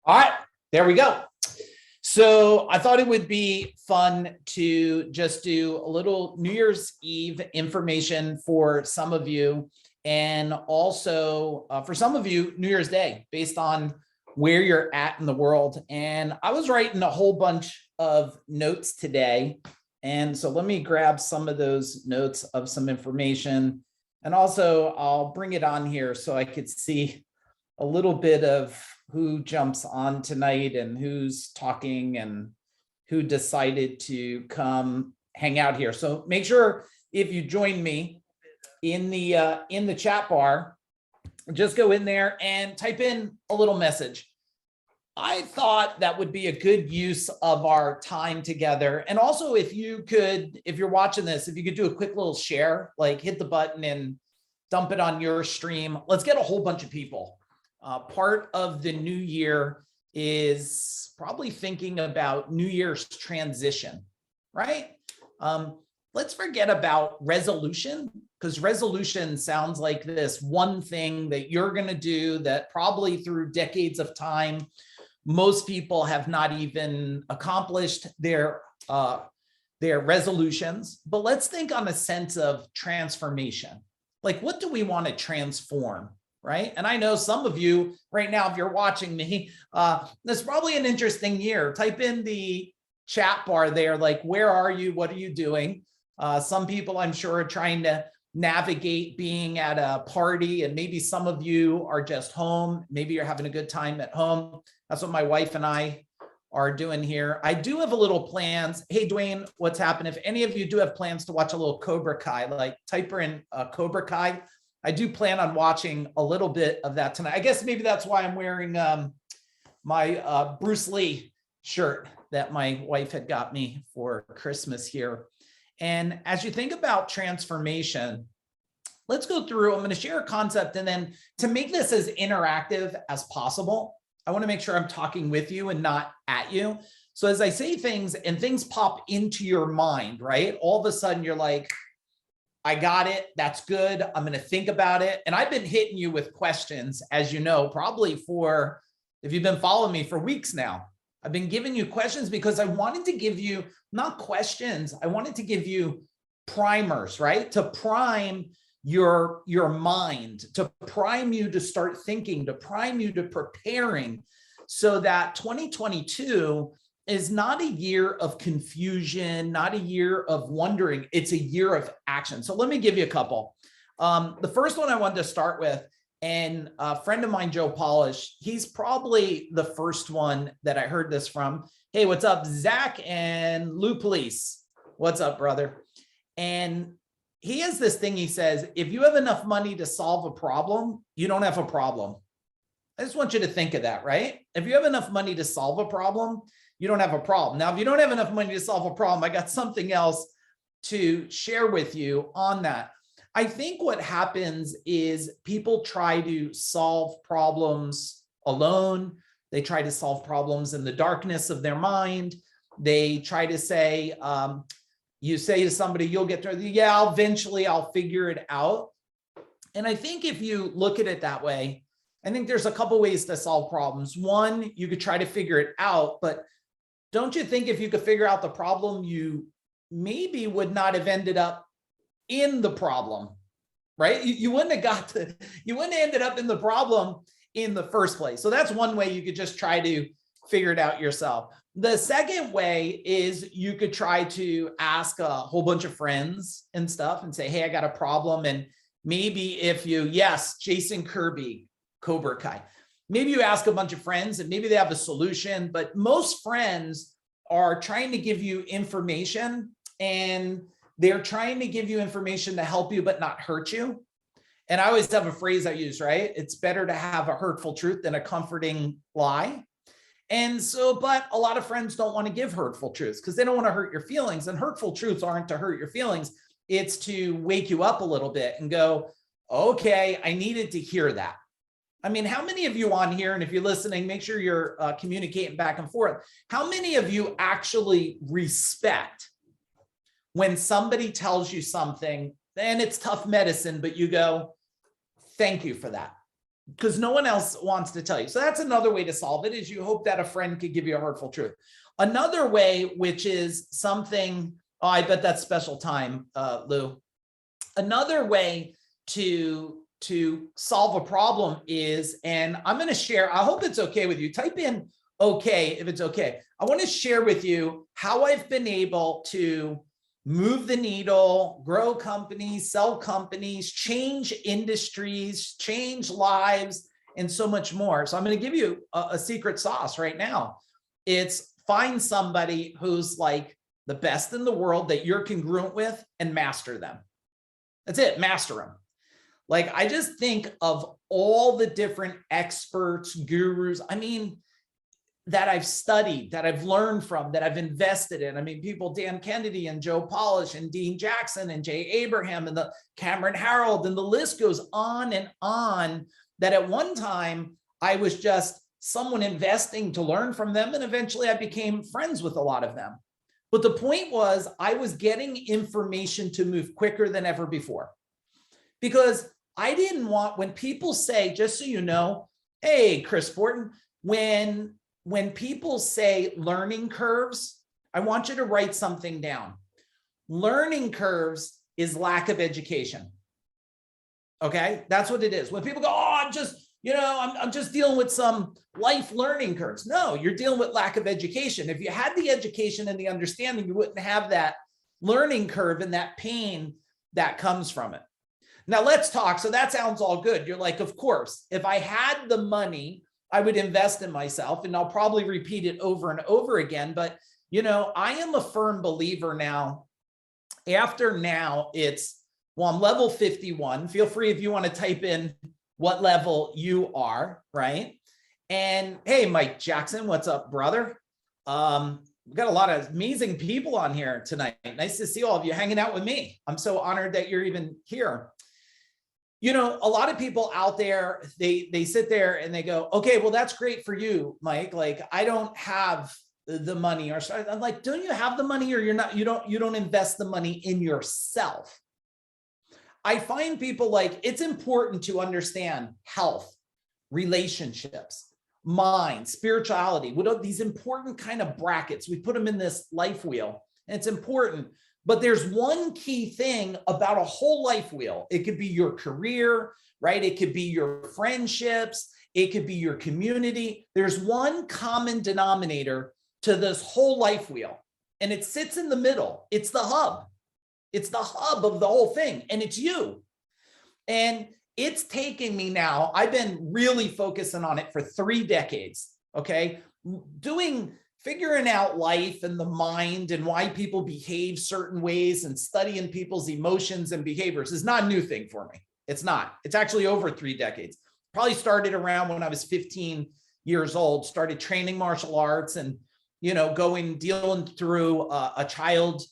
All right, there we go. So I thought it would be fun to just do a little New Year's Eve information for some of you, and also for some of you, New Year's Day, based on where you're at in the world. And I was writing a whole bunch of notes today. And so let me grab some of those notes of some information. And also I'll bring it on here so I could see a little bit of who jumps on tonight and who's talking and who decided to come hang out here. So make sure if you join me in the chat bar, just go in there and type in a little message. I thought that would be a good use of our time together. And also if you could, if you're watching this, if you could do a quick little share, like hit the button and dump it on your stream. Let's get a whole bunch of people. Part of the new year is probably thinking about New Year's transition, right? Let's forget about resolution, because resolution sounds like this one thing that you're going to do that probably through decades of time, most people have not even accomplished their resolutions. But let's think on a sense of transformation. Like, what do we want to transform? Right. And I know some of you right now, if you're watching me, this is probably an interesting year. Type in the chat bar there, like, where are you? What are you doing? Some people I'm sure are trying to navigate being at a party, and maybe some of you are just home. Maybe you're having a good time at home. That's what my wife and I are doing here. I do have a little plans. Hey, Dwayne, what's happening? If any of you do have plans to watch a little Cobra Kai, like type in Cobra Kai. I do plan on watching a little bit of that tonight. I guess maybe that's why I'm wearing my Bruce Lee shirt that my wife had got me for Christmas here. And as you think about transformation, let's go through. I'm going to share a concept, and then to make this as interactive as possible, I want to make sure I'm talking with you and not at you. So as I say things and things pop into your mind, right? All of a sudden you're like, I got it. That's good. I'm going to think about it. And I've been hitting you with questions, as you know, probably for, if you've been following me for weeks now, I've been giving you questions because I wanted to give you, not questions, I wanted to give you primers, right? To prime your mind, to prime you to start thinking, to prime you to preparing, so that 2022 is not a year of confusion, not a year of wondering. It's a year of action. So let me give you a couple. The first one I wanted to start with, and a friend of mine, Joe Polish, he's probably the first one that I heard this from. Hey, what's up, Zach and Lou Police? What's up, brother? And he has this thing, he says, if you have enough money to solve a problem, you don't have a problem. I just want you to think of that, right? If you have enough money to solve a problem, you don't have a problem. Now, if you don't have enough money to solve a problem, I got something else to share with you on that. I think what happens is people try to solve problems alone. They try to solve problems in the darkness of their mind. They try to say, you say to somebody, you'll get through, yeah, eventually I'll figure it out. And I think if you look at it that way, I think there's a couple ways to solve problems. One, you could try to figure it out, but don't you think if you could figure out the problem, you maybe would not have ended up in the problem, right? You wouldn't have got to, you wouldn't have ended up in the problem in the first place. So that's one way you could just try to figure it out yourself. The second way is you could try to ask a whole bunch of friends and stuff and say, hey, I got a problem. And maybe if you, yes, Jason Kirby, Cobra Kai. Maybe you ask a bunch of friends and maybe they have a solution, but most friends are trying to give you information, and they're trying to give you information to help you, but not hurt you. And I always have a phrase I use, right? It's better to have a hurtful truth than a comforting lie. And so, but a lot of friends don't want to give hurtful truths because they don't want to hurt your feelings, and hurtful truths aren't to hurt your feelings. It's to wake you up a little bit and go, okay, I needed to hear that. I mean, how many of you on here, and if you're listening, make sure you're communicating back and forth. How many of you actually respect when somebody tells you something and it's tough medicine, but you go, thank you for that. because no one else wants to tell you. So that's another way to solve it, is you hope that a friend could give you a hurtful truth. Another way, which is something, oh, I bet that's special time, Lou. Another way to solve a problem is, and I'm going to share, I hope it's okay with you. Type in okay if it's okay. I want to share with you how I've been able to move the needle, grow companies, sell companies, change industries, change lives, and so much more. So I'm going to give you a secret sauce right now. It's find somebody who's like the best in the world that you're congruent with and master them. That's it, master them. Like, I just think of all the different experts, gurus, I mean, that I've studied, that I've learned from, that I've invested in. I mean, people, Dan Kennedy and Joe Polish and Dean Jackson and Jay Abraham and the Cameron Harold, and the list goes on, that at one time I was just someone investing to learn from them. And eventually I became friends with a lot of them. But the point was, I was getting information to move quicker than ever before, because I didn't want, when people say, just so you know, hey, Chris Borton, when people say learning curves, I want you to write something down. Learning curves is lack of education. Okay, that's what it is. When people go, oh, I'm just dealing with some life learning curves. No, you're dealing with lack of education. If you had the education and the understanding, you wouldn't have that learning curve and that pain that comes from it. Now let's talk. So that sounds all good. You're like, of course, if I had the money, I would invest in myself, and I'll probably repeat it over and over again. But, I am a firm believer now. After now, I'm level 51. Feel free if you want to type in what level you are, right? And hey, Mike Jackson, what's up, brother? We've got a lot of amazing people on here tonight. Nice to see all of you hanging out with me. I'm so honored that you're even here. A lot of people out there, they sit there and they go, okay, well, that's great for you, Mike. Like, I don't have the money. Or I'm like, don't you have the money, or you don't invest the money in yourself? I find people like, it's important to understand health, relationships, mind, spirituality, what these important kind of brackets. We put them in this life wheel, and it's important. But there's one key thing about a whole life wheel. It could be your career, right? It could be your friendships. It could be your community. There's one common denominator to this whole life wheel, and it sits in the middle. It's the hub. It's the hub of the whole thing, and it's you. And it's taken me now, I've been really focusing on it for 3 decades, okay? Figuring out life and the mind and why people behave certain ways, and studying people's emotions and behaviors is not a new thing for me. It's not. It's actually over 3 decades. Probably started around when I was 15 years old, started training martial arts and, dealing through a child,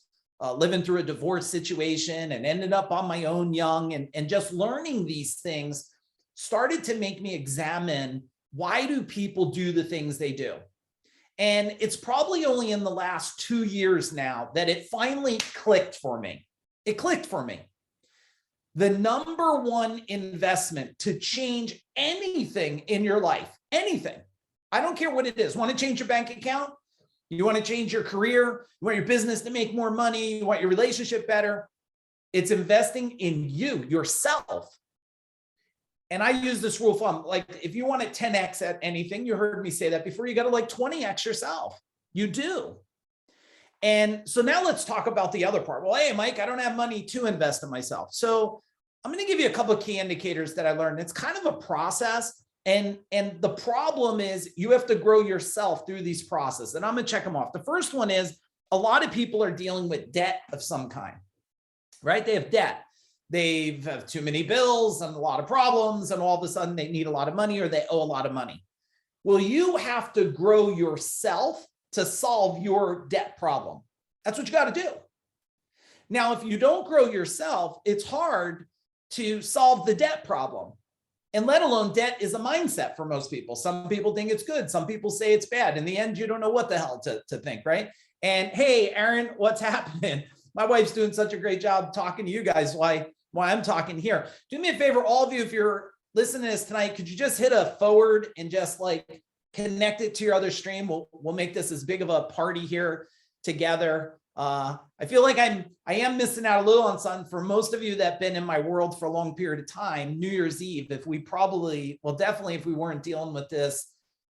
living through a divorce situation, and ended up on my own young, and just learning these things started to make me examine, why do people do the things they do? And it's probably only in the last 2 years now that it finally clicked for me. It clicked for me. The number one investment to change anything in your life, anything, I don't care what it is. Want to change your bank account? You want to change your career? You want your business to make more money? You want your relationship better? It's investing in you, yourself. And I use this rule of thumb, like, if you want to 10x at anything, you heard me say that before, you got to 20x yourself. You do. And so now let's talk about the other part. Well, hey, Mike, I don't have money to invest in myself. So I'm going to give you a couple of key indicators that I learned. It's kind of a process. And the problem is, you have to grow yourself through these processes. And I'm going to check them off. The first one is, a lot of people are dealing with debt of some kind, right? They have debt. They have too many bills and a lot of problems, and all of a sudden they need a lot of money, or they owe a lot of money. Well, you have to grow yourself to solve your debt problem. That's what you got to do. Now, if you don't grow yourself, it's hard to solve the debt problem. And let alone, debt is a mindset for most people. Some people think it's good. Some people say it's bad. In the end, you don't know what the hell to think, right? And hey, Aaron, what's happening? My wife's doing such a great job talking to you guys while I'm talking here. Do me a favor, all of you, if you're listening to this tonight, could you just hit a forward and just like connect it to your other stream? We'll make this as big of a party here together. I feel like I am missing out a little on something. For most of you that have been in my world for a long period of time, New Year's Eve, if we probably, well, definitely if we weren't dealing with this,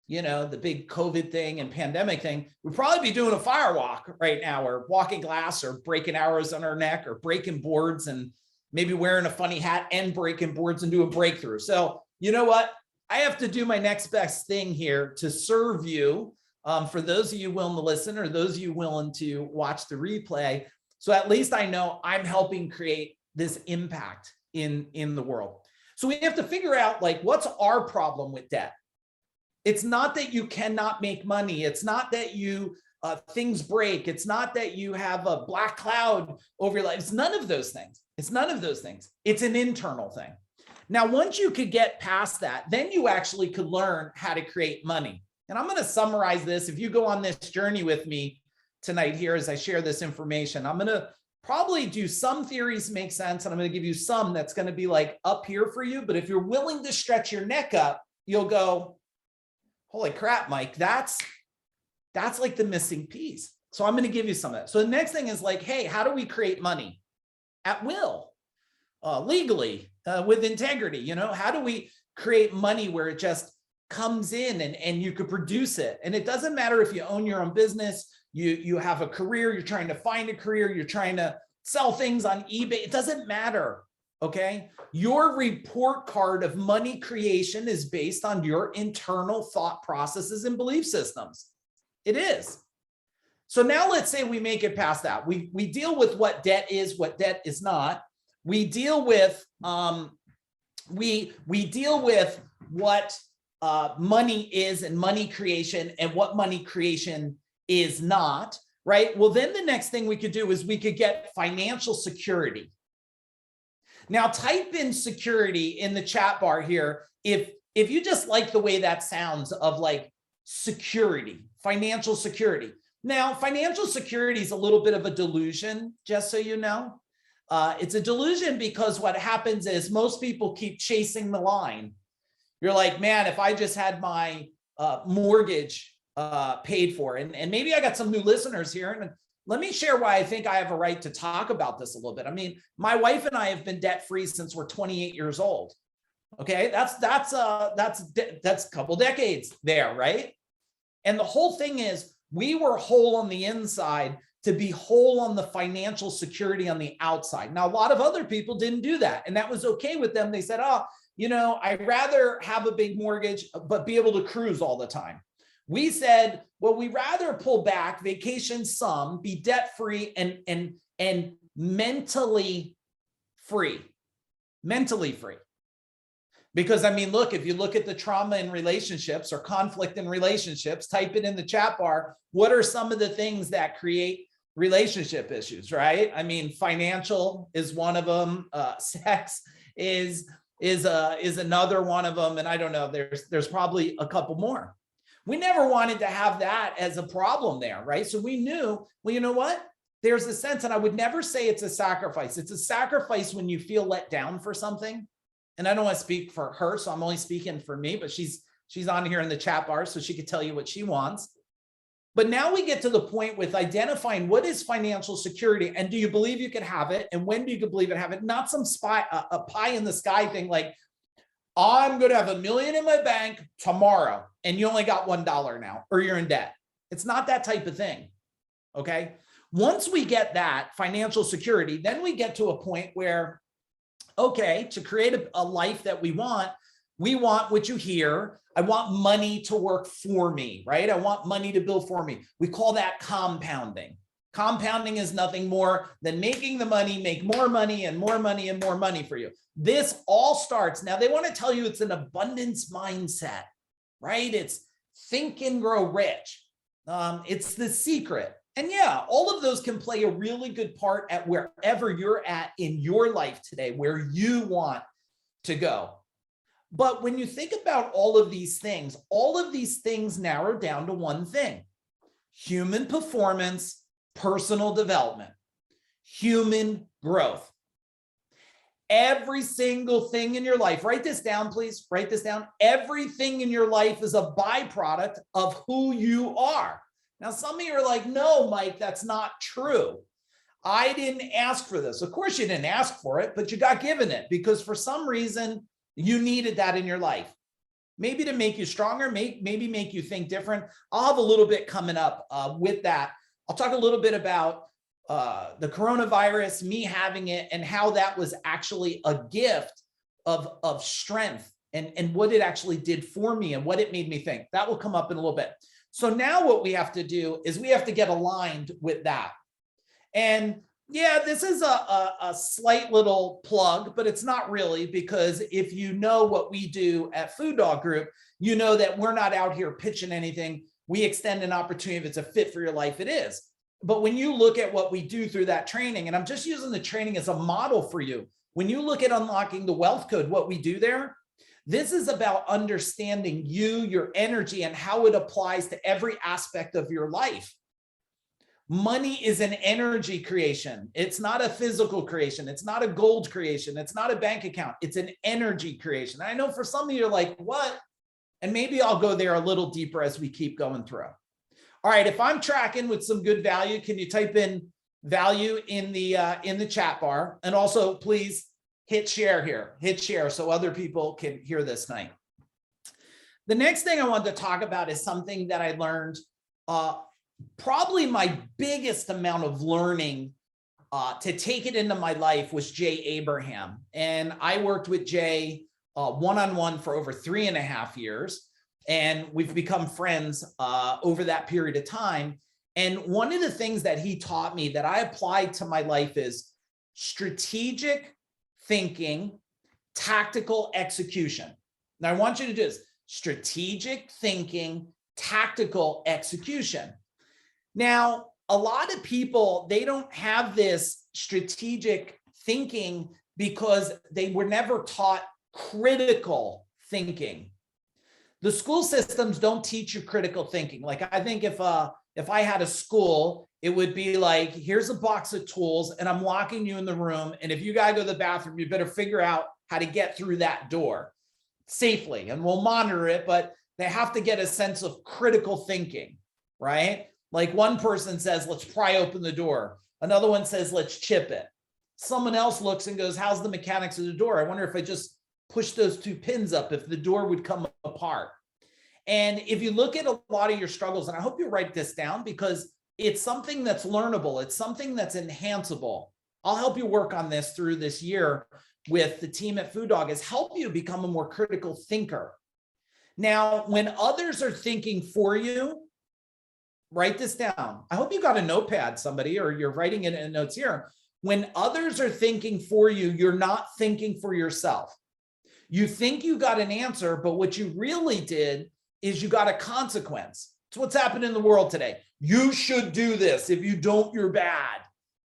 you know, the big COVID thing and pandemic thing, we'd probably be doing a fire walk right now, or walking glass, or breaking arrows on our neck, or breaking boards, and maybe wearing a funny hat and breaking boards and do a breakthrough. So you know what? I have to do my next best thing here to serve you. For those of you willing to listen, or those of you willing to watch the replay. So at least I know I'm helping create this impact in the world. So we have to figure out, like, what's our problem with debt? It's not that you cannot make money. It's not that you things break. It's not that you have a black cloud over your life. It's none of those things. It's none of those things. It's an internal thing. Now, once you could get past that, then you actually could learn how to create money. And I'm going to summarize this. If you go on this journey with me tonight here as I share this information, I'm going to probably do some theories make sense, and I'm going to give you some that's going to be like up here for you. But if you're willing to stretch your neck up, you'll go, holy crap, Mike, that's like the missing piece. So I'm going to give you some of that. So the next thing is like, hey, how do we create money at will, legally, with integrity? You know, how do we create money where it just comes in and you could produce it? And it doesn't matter if you own your own business, you have a career, you're trying to find a career, you're trying to sell things on eBay. It doesn't matter. Okay. Your report card of money creation is based on your internal thought processes and belief systems. It is. So now let's say we make it past that. We deal with what debt is, what debt is not. We deal with, we deal with what money is and money creation, and what money creation is not, right? Well, then the next thing we could do is we could get financial security. Now type in security in the chat bar here if you just like the way that sounds, of like security, financial security. Now, financial security is a little bit of a delusion, just so you know. It's a delusion because what happens is most people keep chasing the line. You're like, man, if I just had my mortgage paid for, and maybe I got some new listeners here, and let me share why I think I have a right to talk about this a little bit. I mean, my wife and I have been debt-free since we're 28 years old. Okay, that's a couple decades there, right? And the whole thing is, we were whole on the inside to be whole on the financial security on the outside. Now, a lot of other people didn't do that, and that was okay with them. They said, oh, you know, I'd rather have a big mortgage, but be able to cruise all the time. We said, well, we rather pull back, vacation some, be debt-free, and mentally free. Because I mean, look, if you look at the trauma in relationships or conflict in relationships, type it in the chat bar. What are some of the things that create relationship issues, right? I mean, financial is one of them. Sex is another one of them. And I don't know, there's probably a couple more. We never wanted to have that as a problem there, right? So we knew, well, you know what? There's a sense, and I would never say it's a sacrifice. It's a sacrifice when you feel let down for something. And I don't want to speak for her, so I'm only speaking for me, but she's on here in the chat bar, so she could tell you what she wants. But now we get to the point with identifying what is financial security, and do you believe you can have it, and when do you believe it have it? Not some a pie in the sky thing like, I'm going to have $1 million in my bank tomorrow, and you only got $1 now, or you're in debt. It's not that type of thing. Okay. Once we get that financial security, then we get to a point where, okay, to create a life that we want what you hear. I want money to work for me, right? I want money to build for me. We call that compounding. Compounding is nothing more than making the money, make more money and more money and more money for you. This all starts. Now they want to tell you it's an abundance mindset, right? It's think and grow rich. It's the secret. And yeah, all of those can play a really good part at wherever you're at in your life today, where you want to go. But when you think about all of these things narrow down to one thing: human performance, personal development, human growth. Every single thing in your life, write this down, please. Write this down. Everything in your life is a byproduct of who you are. Now, some of you are like, no, Mike, that's not true. I didn't ask for this. Of course, you didn't ask for it, but you got given it because for some reason you needed that in your life. Maybe to make you stronger, maybe make you think different. I'll have a little bit coming up with that. I'll talk a little bit about the coronavirus, me having it, and how that was actually a gift of strength and what it actually did for me and what it made me think. That will come up in a little bit. So now what we have to do is we have to get aligned with that. And yeah, this is a slight little plug, but it's not really, because if you know what we do at FuDog Group, you know that we're not out here pitching anything. We extend an opportunity. If it's a fit for your life, it is. But when you look at what we do through that training, and I'm just using the training as a model for you, when you look at unlocking the wealth code, what we do there, this is about understanding you, your energy, and how it applies to every aspect of your life. Money is an energy creation. It's not a physical creation. It's not a gold creation. It's not a bank account. It's an energy creation. I know for some of you are like, what? And maybe I'll go there a little deeper as we keep going through. All right, if I'm tracking with some good value, can you type in value in the chat bar? And also, please hit share here. Hit share so other people can hear this tonight. The next thing I wanted to talk about is something that I learned, probably my biggest amount of learning to take it into my life was Jay Abraham. And I worked with Jay one-on-one for over 3.5 years. And we've become friends over that period of time. And one of the things that he taught me that I applied to my life is strategic thinking, tactical execution. Now I want you to do this: strategic thinking, tactical execution. Now, a lot of people, they don't have this strategic thinking because they were never taught critical thinking. The school systems don't teach you critical thinking. Like, I think if I had a school, it would be like, here's a box of tools and I'm locking you in the room. And if you gotta go to the bathroom, you better figure out how to get through that door safely, and we'll monitor it, but they have to get a sense of critical thinking, right? Like one person says, let's pry open the door. Another one says, let's chip it. Someone else looks and goes, how's the mechanics of the door? I wonder if I just push those 2 pins up, if the door would come apart. And if you look at a lot of your struggles, and I hope you write this down because it's something that's learnable. It's something that's enhanceable. I'll help you work on this through this year with the team at FuDog, is help you become a more critical thinker. Now, when others are thinking for you, write this down. I hope you got a notepad, somebody, or you're writing it in notes here. When others are thinking for you, you're not thinking for yourself. You think you got an answer, but what you really did is you got a consequence. It's what's happened in the world today. You should do this. If you don't, you're bad.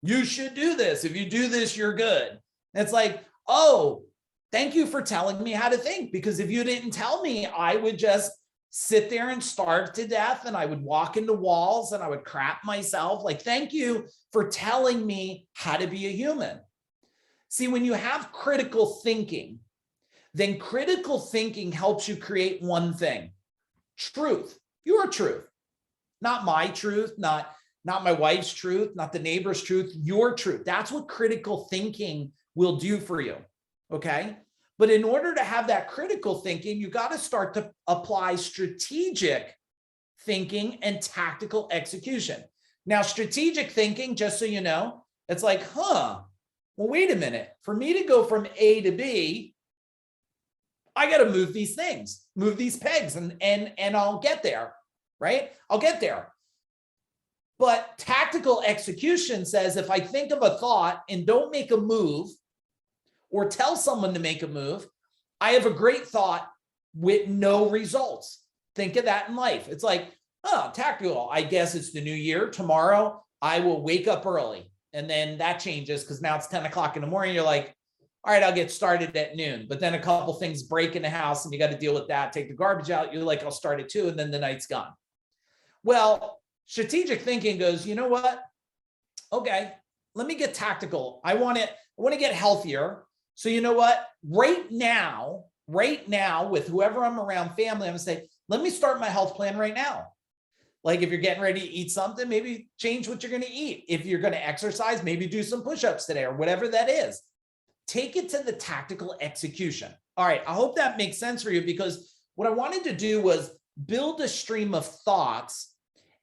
You should do this. If you do this, you're good. And it's like, oh, thank you for telling me how to think, because if you didn't tell me, I would just sit there and starve to death, and I would walk into walls and I would crap myself. Like, thank you for telling me how to be a human. See, when you have critical thinking, then critical thinking helps you create one thing: truth, your truth, not my truth, not my wife's truth, not the neighbor's truth, your truth. That's what critical thinking will do for you, okay? But in order to have that critical thinking, you got to start to apply strategic thinking and tactical execution. Now, strategic thinking, just so you know, it's like, well, wait a minute. For me to go from A to B, I got to move these things, move these pegs, and I'll get there, right? I'll get there. But tactical execution says, if I think of a thought and don't make a move or tell someone to make a move, I have a great thought with no results. Think of that in life. It's like, tactical, I guess it's the new year. Tomorrow, I will wake up early. And then that changes because now it's 10 o'clock in the morning. You're like, all right, I'll get started at noon. But then a couple things break in the house and you got to deal with that. Take the garbage out. You're like, I'll start at 2, and then the night's gone. Well, strategic thinking goes, you know what? Okay, let me get tactical. I want to get healthier. So you know what? Right now, with whoever I'm around, family, I'm gonna say, let me start my health plan right now. Like if you're getting ready to eat something, maybe change what you're going to eat. If you're going to exercise, maybe do some push-ups today or whatever that is. Take it to the tactical execution. All right, I hope that makes sense for you, because what I wanted to do was build a stream of thoughts,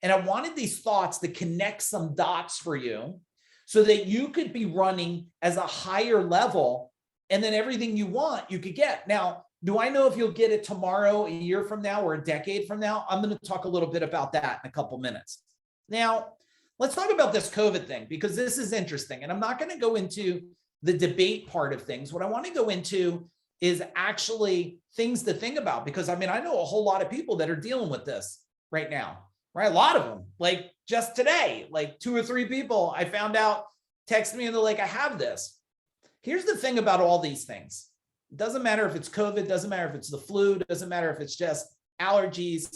and I wanted these thoughts to connect some dots for you so that you could be running as a higher level, and then everything you want, you could get. Now, do I know if you'll get it tomorrow, a year from now, or a decade from now? I'm going to talk a little bit about that in a couple minutes. Now, let's talk about this COVID thing, because this is interesting. And I'm not going to go into the debate part of things. What I want to go into is actually things to think about, because I mean, I know a whole lot of people that are dealing with this right now, right? A lot of them, like just today, like 2 or 3 people I found out text me and they're like, I have this. Here's the thing about all these things. It doesn't matter if it's COVID, doesn't matter if it's the flu, doesn't matter if it's just allergies.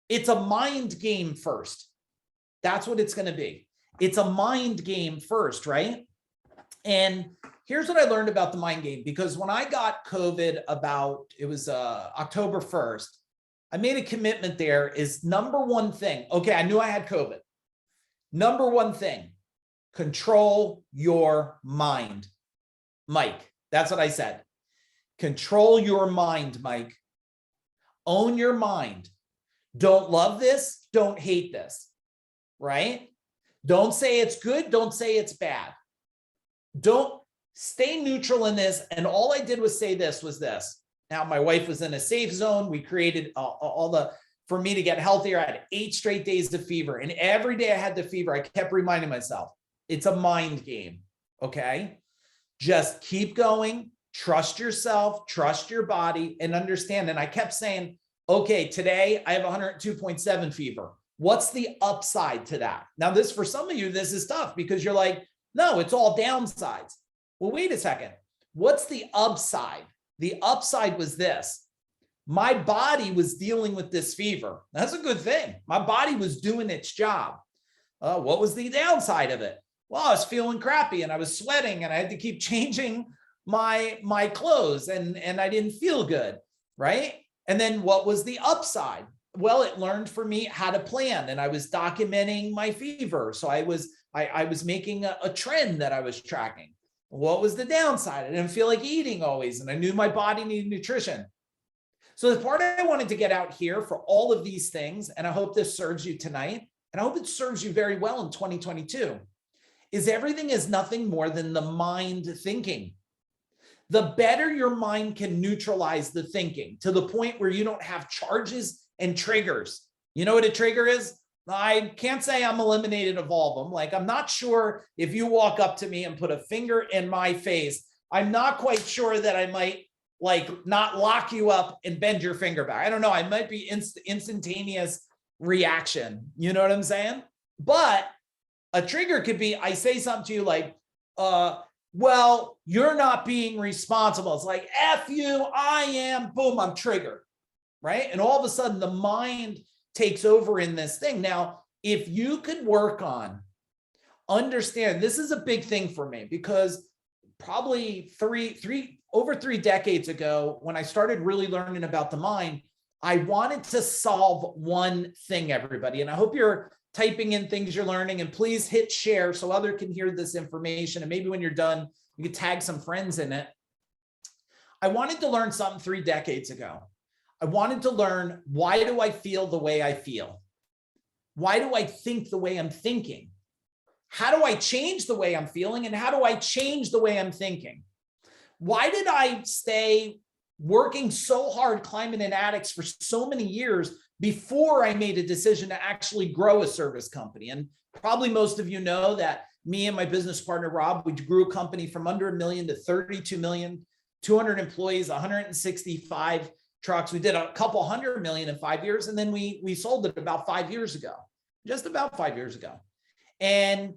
It's a mind game first. That's what it's going to be. It's a mind game first, right? And here's what I learned about the mind game, because when I got COVID it was October 1st, I made a commitment there is number one thing. Okay, I knew I had COVID. Number one thing, control your mind. Mike, that's what I said. Control your mind, Mike. Own your mind. Don't love this. Don't hate this, right? Don't say it's good. Don't say it's bad. Don't stay neutral in this. And all I did was say this was this. Now, my wife was in a safe zone. We created for me to get healthier. I had 8 straight days of fever. And every day I had the fever, I kept reminding myself, it's a mind game, okay? Just keep going. Trust yourself, trust your body, and understand. And I kept saying, okay, today I have 102.7 fever. What's the upside to that? Now, this, for some of you, this is tough because you're like, no, it's all downsides. Well, wait a second. What's the upside? The upside was this. My body was dealing with this fever. That's a good thing. My body was doing its job. What was the downside of it? Well, I was feeling crappy and I was sweating and I had to keep changing my clothes and I didn't feel good, right? And then what was the upside? Well, it learned for me how to plan, and I was documenting my fever. So I was making a trend that I was tracking. What was the downside? I didn't feel like eating always, and I knew my body needed nutrition. So the part I wanted to get out here for all of these things, and I hope this serves you tonight, and I hope it serves you very well in 2022, is everything is nothing more than the mind thinking. The better your mind can neutralize the thinking to the point where you don't have charges and triggers. You know what a trigger is? I can't say I'm eliminated of all of them. Like, I'm not sure if you walk up to me and put a finger in my face, I'm not quite sure that I might like not lock you up and bend your finger back. I don't know. I might be instantaneous reaction. You know what I'm saying? But a trigger could be, I say something to you like, well, you're not being responsible. It's like, F you, I am, boom, I'm triggered, right? And all of a sudden the mind takes over in this thing. Now, if you could work on, understand, this is a big thing for me, because probably over 3 decades ago, when I started really learning about the mind, I wanted to solve one thing, everybody. And I hope you're typing in things you're learning, and please hit share so others can hear this information. And maybe when you're done, you can tag some friends in it. I wanted to learn something 3 decades ago. I wanted to learn, why do I feel the way I feel? Why do I think the way I'm thinking? How do I change the way I'm feeling? And how do I change the way I'm thinking? Why did I stay working so hard climbing in attics for so many years before I made a decision to actually grow a service company? And probably most of you know that me and my business partner, Rob, we grew a company from under $1 million to 32 million, 200 employees, 165 trucks. We did a couple $100 million in 5 years. And then we sold it about 5 years ago, just about 5 years ago, and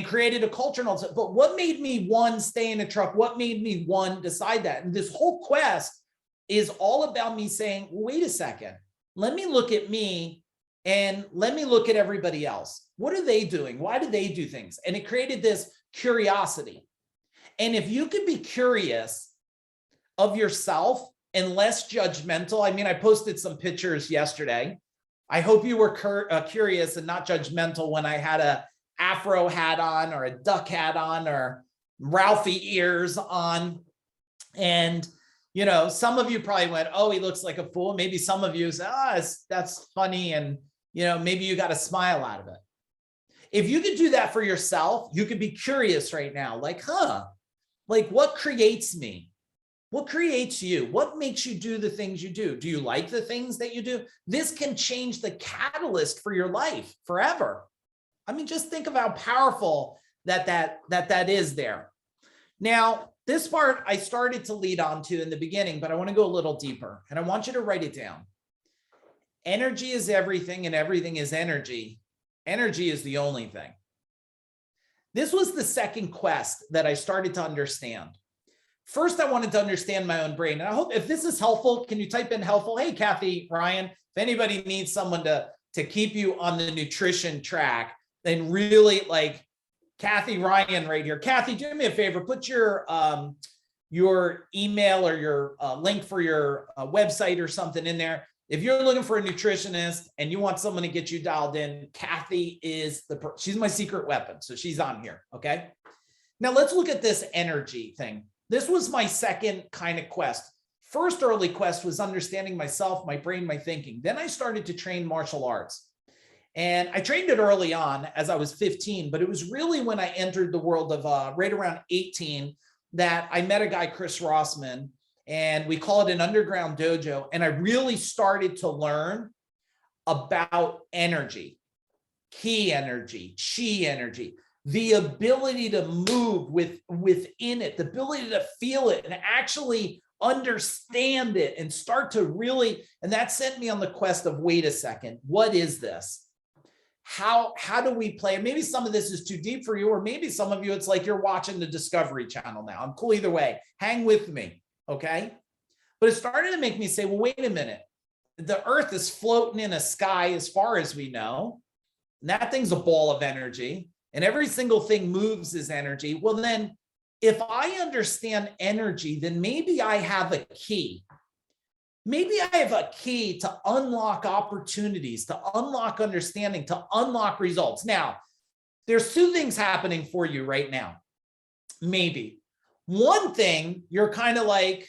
created a culture and all that. But what made me, one, stay in a truck? What made me, one, decide that? And this whole quest is all about me saying, wait a second, let me look at me and let me look at everybody else. What are they doing? Why do they do things? And it created this curiosity. And if you could be curious of yourself and less judgmental, I mean, I posted some pictures yesterday. I hope you were curious and not judgmental when I had a afro hat on or a duck hat on or Ralphie ears on. And, you know, some of you probably went, oh, he looks like a fool. Maybe some of you said, that's funny. And, you know, maybe you got a smile out of it. If you could do that for yourself, you could be curious right now, like, like what creates me? What creates you? What makes you do the things you do? Do you like the things that you do? This can change the catalyst for your life forever. I mean, just think of how powerful that is there. Now, this part I started to lead on to in the beginning, but I want to go a little deeper and I want you to write it down. Energy is everything and everything is energy. Energy is the only thing. This was the second quest that I started to understand. First, I wanted to understand my own brain. And I hope if this is helpful, can you type in helpful? Hey, Kathy, Ryan, if anybody needs someone to keep you on the nutrition track, then really like Kathy Ryan right here. Kathy, do me a favor, put your email or your link for your website or something in there. If you're looking for a nutritionist and you want someone to get you dialed in, Kathy is she's my secret weapon. So she's on here. Okay. Now let's look at this energy thing. This was my second kind of quest. First early quest was understanding myself, my brain, my thinking. Then I started to train martial arts. And I trained it early on as I was 15, but it was really when I entered the world of right around 18 that I met a guy, Chris Rossman, and we call it an underground dojo. And I really started to learn about energy, ki energy, chi energy, the ability to move within it, the ability to feel it and actually understand it and start to really, and that sent me on the quest of, wait a second, what is this? How do we play? Maybe some of this is too deep for you, or maybe some of you, it's like you're watching the Discovery Channel now. I'm cool either way. Hang with me, okay? But it started to make me say, well, wait a minute. The earth is floating in a sky as far as we know. And that thing's a ball of energy. And every single thing moves as energy. Well, then if I understand energy, then maybe I have a key. Maybe I have a key to unlock opportunities, to unlock understanding, to unlock results. Now, there's two things happening for you right now. Maybe. One thing, you're kind of like,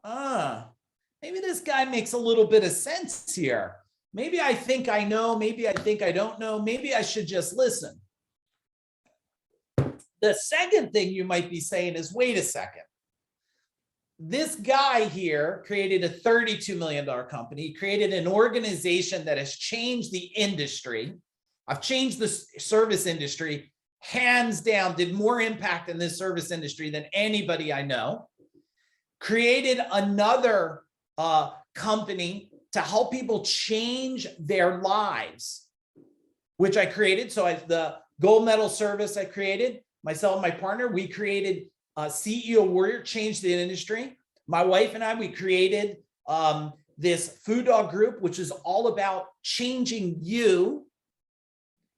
maybe this guy makes a little bit of sense here. Maybe I think I know, maybe I think I don't know, maybe I should just listen. The second thing you might be saying is, wait a second. This guy here created a $32 million company. He created an organization that has changed the industry. I've changed the service industry, hands down, did more impact in this service industry than anybody I know. Created another company to help people change their lives, which I created. So the gold medal service I created, myself and my partner, we created CEO Warrior, changed the industry. My wife and I, we created this FuDog Group, which is all about changing you.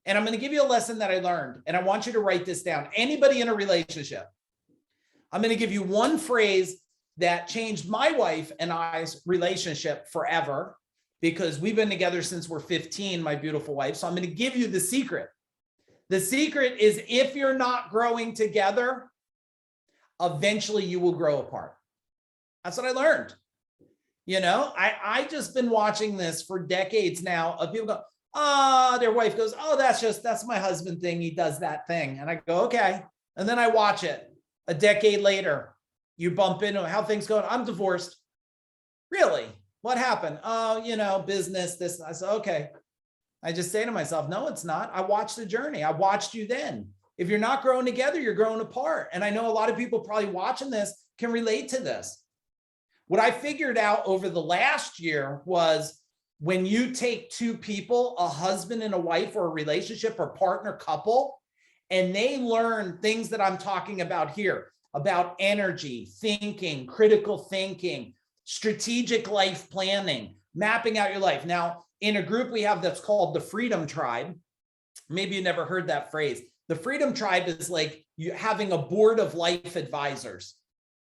And I'm going to give you a lesson that I learned, and I want you to write this down. Anybody in a relationship, I'm going to give you one phrase that changed my wife and I's relationship forever, because we've been together since we're 15, my beautiful wife. So I'm going to give you the secret. The secret is, if you're not growing together, eventually you will grow apart. That's what I learned. You know, I just been watching this for decades now of people go, their wife goes, that's my husband thing. He does that thing. And I go, okay. And then I watch it. A decade later, you bump into how things going. I'm divorced. Really? What happened? Oh, you know, business, this. I said, okay. I just say to myself, no, it's not. I watched the journey. I watched you then. If you're not growing together, you're growing apart. And I know a lot of people probably watching this can relate to this. What I figured out over the last year was, when you take two people, a husband and a wife, or a relationship or partner couple, and they learn things that I'm talking about here, about energy, thinking, critical thinking, strategic life planning, mapping out your life. Now, in a group we have that's called the Freedom Tribe. Maybe you never heard that phrase. The Freedom Tribe is like you having a board of life advisors.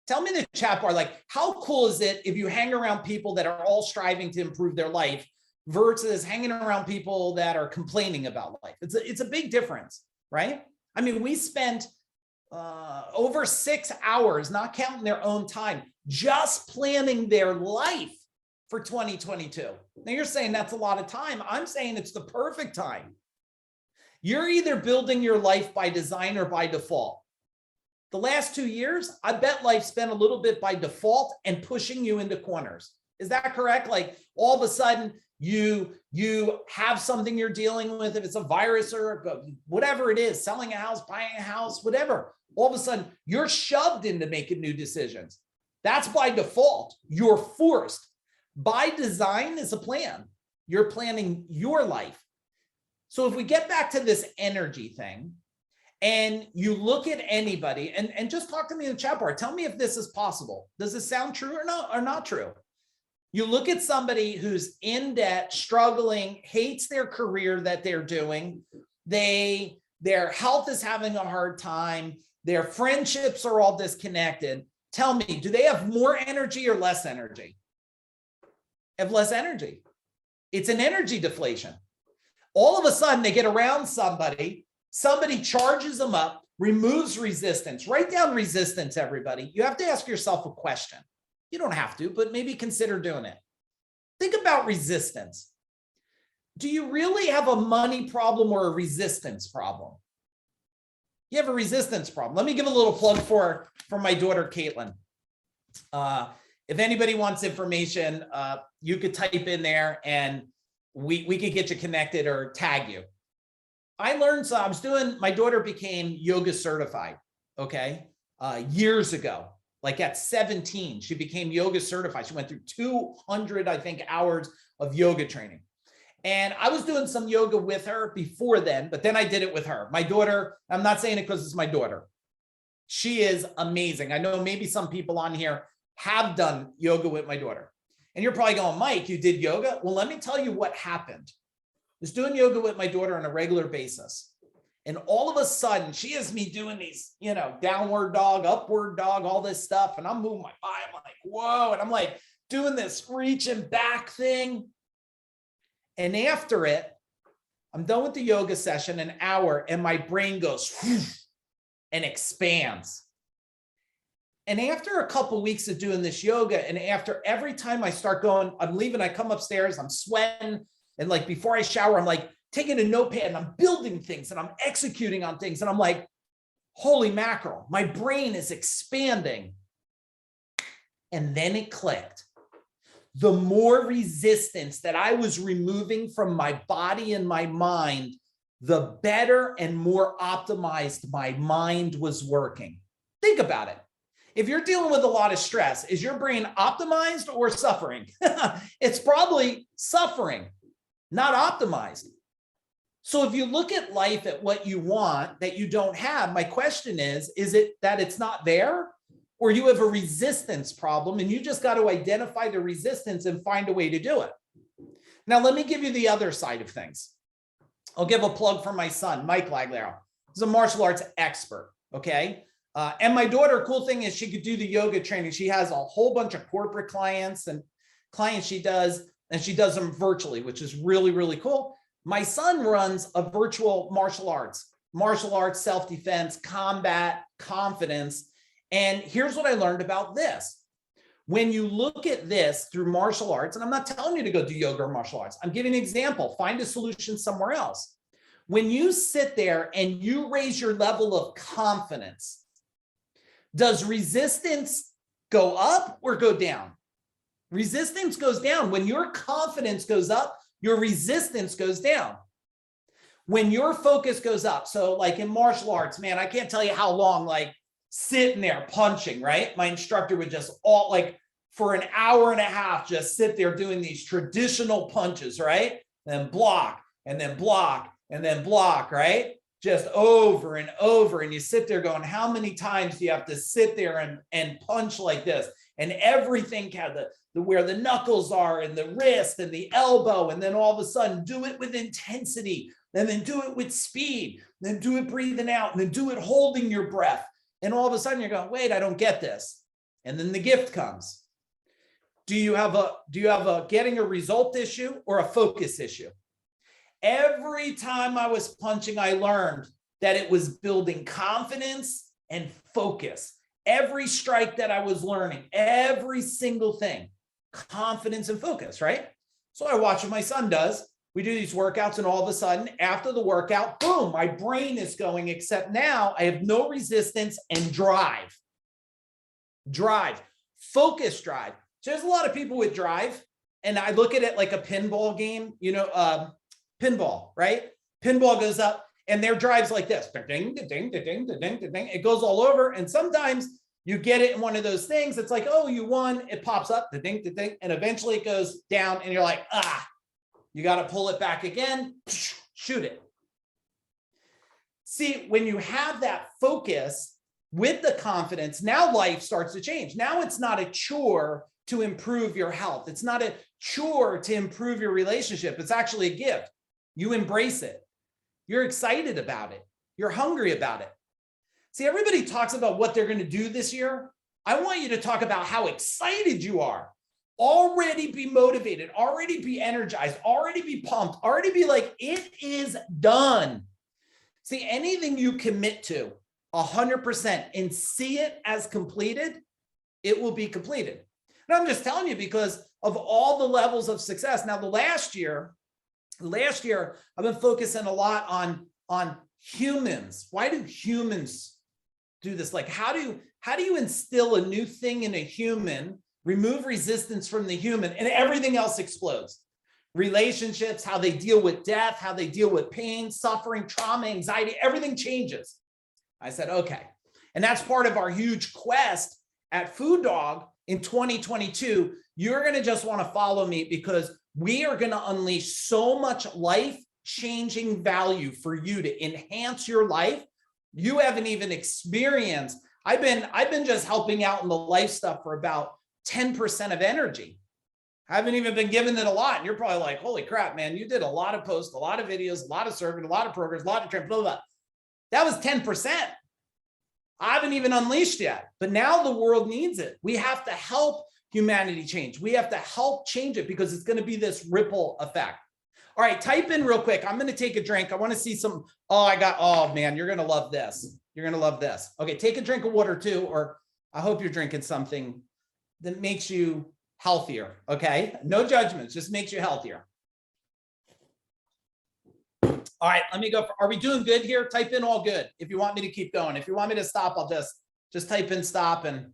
Tell me in the chat bar, like, how cool is it if you hang around people that are all striving to improve their life versus hanging around people that are complaining about life? It's a big difference, right? I mean, we spent over 6 hours, not counting their own time, just planning their life for 2022. Now you're saying that's a lot of time. I'm saying it's the perfect time. You're either building your life by design or by default. The last 2 years, I bet life's been a little bit by default and pushing you into corners. Is that correct? Like all of a sudden you have something you're dealing with, if it's a virus or whatever it is, selling a house, buying a house, whatever. All of a sudden you're shoved into making new decisions. That's by default. You're forced. By design is a plan. You're planning your life. So if we get back to this energy thing, and you look at anybody and just talk to me in the chat bar, tell me if this is possible. Does this sound true or not true? You look at somebody who's in debt, struggling, hates their career that they're doing. Their health is having a hard time. Their friendships are all disconnected. Tell me, do they have more energy or less energy? Have less energy. It's an energy deflation. All of a sudden they get around somebody charges them up, removes resistance. Write down resistance, everybody. You have to ask yourself a question. You don't have to, but maybe consider doing it. Think about resistance. Do you really have a money problem or a resistance problem? You have a resistance problem. Let me give a little plug for my daughter, Caitlin. If anybody wants information, you could type in there and we could get you connected or tag you. I learned, so I was doing, my daughter became yoga certified, okay? Years ago, like at 17, she became yoga certified. She went through 200, I think, hours of yoga training. And I was doing some yoga with her before then, but then I did it with her. My daughter, I'm not saying it because it's my daughter. She is amazing. I know maybe some people on here have done yoga with my daughter. And you're probably going, Mike, you did yoga? Well, let me tell you what happened. I was doing yoga with my daughter on a regular basis. And all of a sudden, she has me doing these, downward dog, upward dog, all this stuff. And I'm moving my body. I'm like, whoa. And I'm like doing this reaching back thing. And after it, I'm done with the yoga session, an hour, and my brain goes and expands. And after a couple of weeks of doing this yoga, and after every time I start going, I'm leaving, I come upstairs, I'm sweating. And like before I shower, I'm like taking a notepad and I'm building things and I'm executing on things. And I'm like, holy mackerel, my brain is expanding. And then it clicked. The more resistance that I was removing from my body and my mind, the better and more optimized my mind was working. Think about it. If you're dealing with a lot of stress, is your brain optimized or suffering? It's probably suffering, not optimized. So if you look at life at what you want that you don't have, my question is it that it's not there? Or you have a resistance problem and you just got to identify the resistance and find a way to do it. Now, let me give you the other side of things. I'll give a plug for my son, Mike Agugliaro. He's a martial arts expert, okay? And my daughter, cool thing is she could do the yoga training. She has a whole bunch of corporate clients and clients she does, and she does them virtually, which is really, really cool. My son runs a virtual martial arts, self-defense, combat, confidence. And here's what I learned about this. When you look at this through martial arts, and I'm not telling you to go do yoga or martial arts, I'm giving an example, find a solution somewhere else. When you sit there and you raise your level of confidence, does resistance go up or go down? Resistance goes down. When your confidence goes up, your resistance goes down. When your focus goes up, so like in martial arts, man, I can't tell you how long, like sitting there punching, right? My instructor would just for an hour and a half, just sit there doing these traditional punches, right? Then block, and then block, and then block, right? Just over and over. And you sit there going, how many times do you have to sit there and punch like this? And everything had where the knuckles are and the wrist and the elbow. And then all of a sudden do it with intensity, and then do it with speed, then do it breathing out, and then do it holding your breath. And all of a sudden you're going, wait, I don't get this. And then the gift comes. Do you have a getting a result issue or a focus issue? Every time I was punching, I learned that it was building confidence and focus. Every strike that I was learning, every single thing, confidence and focus, right? So I watch what my son does. We do these workouts, and all of a sudden, after the workout, boom, my brain is going, except now I have no resistance and drive. Focus drive. So there's a lot of people with drive, and I look at it like a pinball game, pinball, right? Pinball goes up, and their drive's like this. Ding, ding, ding, ding, ding, ding, ding. It goes all over, and sometimes you get it in one of those things. It's like, oh, you won. It pops up, ding, ding, ding, and eventually it goes down, and you're like, you got to pull it back again, shoot it. See, when you have that focus with the confidence, now life starts to change. Now it's not a chore to improve your health. It's not a chore to improve your relationship. It's actually a gift. You embrace it. You're excited about it. You're hungry about it. See, everybody talks about what they're going to do this year. I want you to talk about how excited you are. Already be motivated, already be energized, already be pumped, already be like, it is done. See, anything you commit to 100% and see it as completed, it will be completed. And I'm just telling you because of all the levels of success. Now, the last year, I've been focusing a lot on humans. Why do humans do this? Like, how do you instill a new thing in a human, remove resistance from the human, and everything else explodes? Relationships, how they deal with death, how they deal with pain, suffering, trauma, anxiety, everything changes. I said, okay. And that's part of our huge quest at FuDog in 2022. You're going to just want to follow me because we are going to unleash so much life-changing value for you to enhance your life. You haven't even experienced. I've been just helping out in the life stuff for about 10% of energy. I haven't even been given it a lot. And you're probably like, holy crap, man, you did a lot of posts, a lot of videos, a lot of serving, a lot of programs, a lot of training, blah, blah, blah. That was 10%. I haven't even unleashed yet, but now the world needs it. We have to help humanity change. We have to help change it because it's going to be this ripple effect. All right, type in real quick. I'm going to take a drink. I want to see some. Oh man, you're going to love this. You're going to love this. Okay, take a drink of water too, or I hope you're drinking something that makes you healthier. Okay, no judgments, just makes you healthier. All right, let me go. Are we doing good here? Type in all good. If you want me to keep going, if you want me to stop, I'll just type in stop. And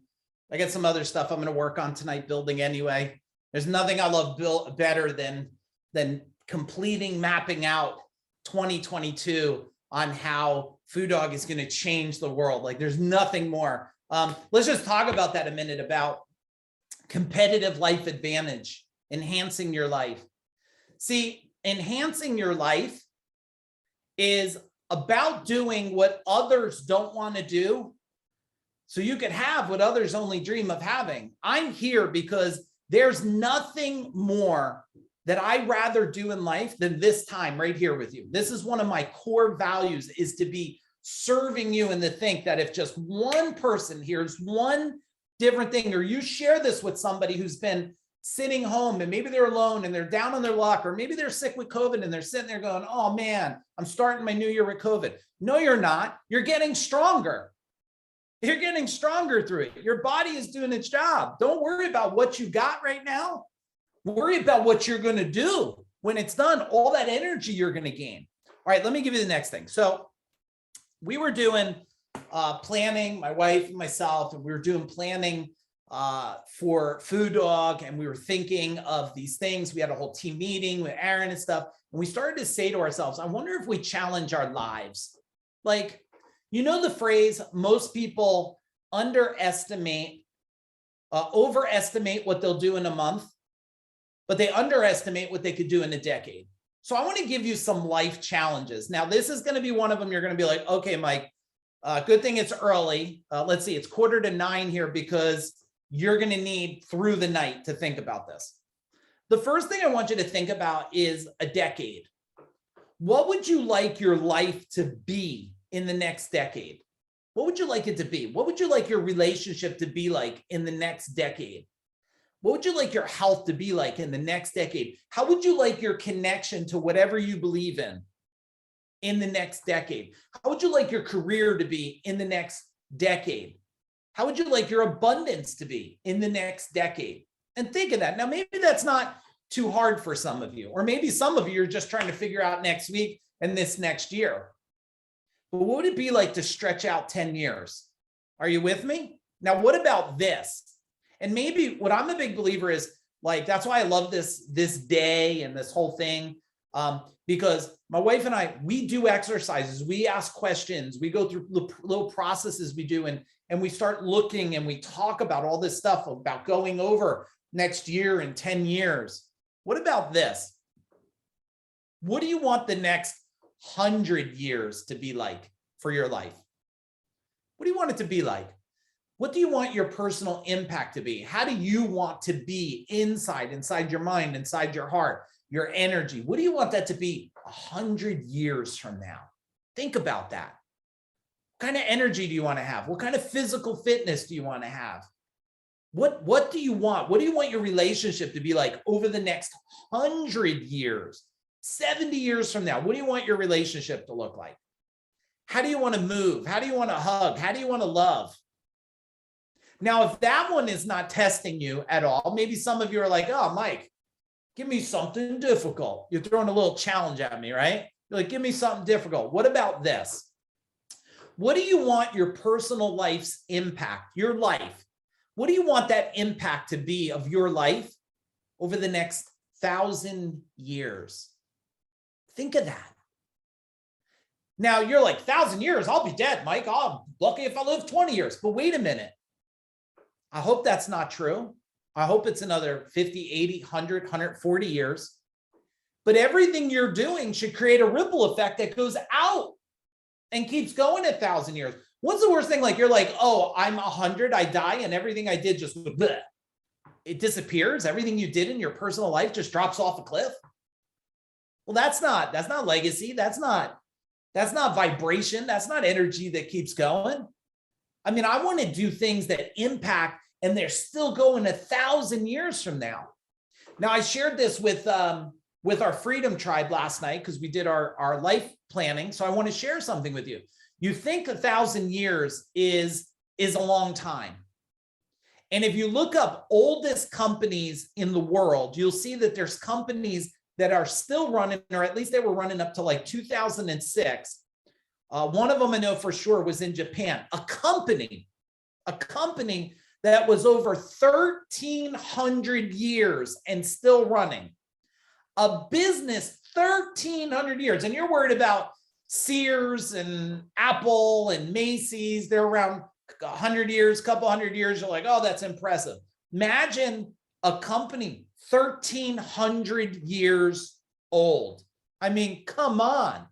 I got some other stuff I'm going to work on tonight building anyway. There's nothing I love better than completing mapping out 2022 on how FuDog is going to change the world. Like there's nothing more. Let's just talk about that a minute about competitive life advantage, enhancing your life. See, enhancing your life is about doing what others don't want to do so you can have what others only dream of having. I'm here because there's nothing more that I'd rather do in life than this time right here with you. This is one of my core values, is to be serving you and to think that if just one person hears one different thing, or you share this with somebody who's been sitting home and maybe they're alone and they're down on their luck, or maybe they're sick with COVID and they're sitting there going, oh man, I'm starting my new year with COVID. No, you're not. You're getting stronger. You're getting stronger through it. Your body is doing its job. Don't worry about what you got right now. Worry about what you're going to do when it's done, all that energy you're going to gain. All right, let me give you the next thing. So we were doing planning, my wife and myself, and we were doing planning for FuDog, and we were thinking of these things. We had a whole team meeting with Aaron and stuff, and we started to say to ourselves, I wonder if we challenge our lives. Like, you know the phrase, most people overestimate what they'll do in a month, but they underestimate what they could do in a decade. So I want to give you some life challenges. Now, this is going to be one of them. You're going to be like, okay, Mike, good thing it's early. Let's see, it's 8:45 here because you're going to need through the night to think about this. The first thing I want you to think about is a decade. What would you like your life to be in the next decade? What would you like it to be? What would you like your relationship to be like in the next decade? What would you like your health to be like in the next decade? How would you like your connection to whatever you believe in the next decade? How would you like your career to be in the next decade? How would you like your abundance to be in the next decade? And think of that. Now, maybe that's not too hard for some of you, or maybe some of you are just trying to figure out next week and this next year. But what would it be like to stretch out 10 years? Are you with me? Now, what about this? And maybe what I'm a big believer is, like, that's why I love this day and this whole thing, because my wife and I, we do exercises, we ask questions, we go through little processes we do, and we start looking and we talk about all this stuff about going over next year and 10 years. What about this? What do you want the next 100 years to be like for your life? What do you want it to be like? What do you want your personal impact to be? How do you want to be inside your mind, inside your heart, your energy? What do you want that to be 100 years from now? Think about that. What kind of energy do you want to have? What kind of physical fitness do you want to have? What do you want? What do you want your relationship to be like over the next 100 years, 70 years from now? What do you want your relationship to look like? How do you want to move? How do you want to hug? How do you want to love? Now, if that one is not testing you at all, maybe some of you are like, oh, Mike, give me something difficult. You're throwing a little challenge at me, right? You're like, give me something difficult. What about this? What do you want your personal life's impact, your life? What do you want that impact to be of your life over the next 1,000 years? Think of that. Now, you're like, 1,000 years, I'll be dead, Mike. I'm lucky if I live 20 years. But wait a minute. I hope that's not true. I hope it's another 50, 80, 100, 140 years. But everything you're doing should create a ripple effect that goes out and keeps going 1,000 years. What's the worst thing? Like, you're like, oh, I'm 100, I die, and everything I did just, bleh. It disappears. Everything you did in your personal life just drops off a cliff. Well, that's not legacy. That's not vibration. That's not energy that keeps going. I mean, I want to do things that impact, and they're still going 1,000 years from now. Now, I shared this with our Freedom Tribe last night because we did our life planning. So I want to share something with you. You think 1,000 years is a long time. And if you look up oldest companies in the world, you'll see that there's companies that are still running, or at least they were running up to like 2006. One of them I know for sure was in Japan, a company that was over 1,300 years and still running. A business 1,300 years. And you're worried about Sears and Apple and Macy's. They're around 100 years, couple hundred years. You're like, oh, that's impressive. Imagine a company 1,300 years old. I mean, come on.